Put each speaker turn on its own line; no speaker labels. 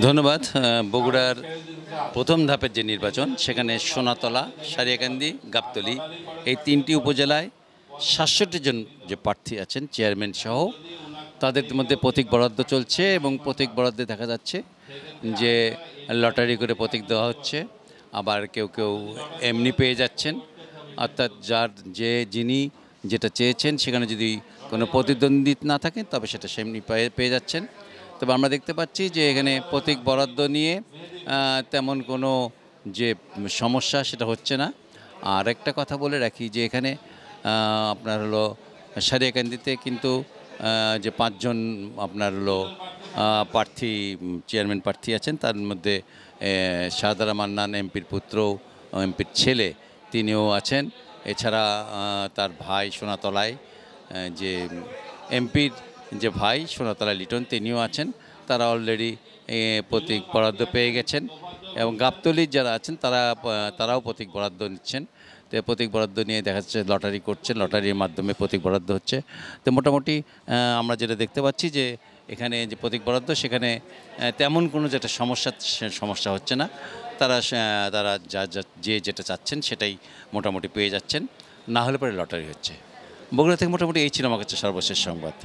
ধন্যবাদ। বগুড়ার প্রথম ধাপের যে নির্বাচন সেখানে সোনাতলা, সারিয়াকান্দি, গাবতলী এই তিনটি উপজেলায় ৬৭ জন যে প্রার্থী আছেন চেয়ারম্যান সহ তাদের মধ্যে প্রতীক বরাদ্দ চলছে এবং প্রতীক বরাদ্দে দেখা যাচ্ছে যে লটারি করে প্রতীক দেওয়া হচ্ছে, আবার কেউ কেউ এমনি পেয়ে যাচ্ছেন। অর্থাৎ যিনি যেটা চেয়েছেন সেখানে যদি কোনো প্রতিদ্বন্দ্বী না থাকে তবে সেটা সেমনি পেয়ে যাচ্ছেন। তবে আমরা দেখতে পাচ্ছি যে এখানে প্রতীক বরাদ্দ নিয়ে তেমন কোনো যে সমস্যা সেটা হচ্ছে না। আর একটা কথা বলে রাখি যে এখানে আপনার হলো সারিয়াকান্দিতে কিন্তু যে পাঁচজন আপনার হলো প্রার্থী চেয়ারম্যান প্রার্থী আছেন তার মধ্যে শাহদারা মান্নান এমপির পুত্র, এমপির ছেলে তিনিও আছেন। এছাড়া তার ভাই সোনাতলায় যে এমপির যে ভাই সোনাতলা লিটন তিনিও আছেন। তারা অলরেডি প্রতীক বরাদ্দ পেয়ে গেছেন এবং গাবতলীর যারা আছেন তারাও প্রতীক বরাদ্দ নিচ্ছেন। তো প্রতীক বরাদ্দ নিয়ে দেখা যাচ্ছে লটারি করছেন, লটারির মাধ্যমে প্রতীক বরাদ্দ হচ্ছে। তো মোটামুটি আমরা যেটা দেখতে পাচ্ছি যে এখানে যে প্রতীক বরাদ্দ সেখানে তেমন কোনো যেটা সমস্যা হচ্ছে না। তারা যে যেটা চাচ্ছেন সেটাই মোটামুটি পেয়ে যাচ্ছেন, না হলে পরে লটারি হচ্ছে। বগুড়া থেকে মোটামুটি এই ছিল আমার কাছে সর্বশেষ সংবাদ।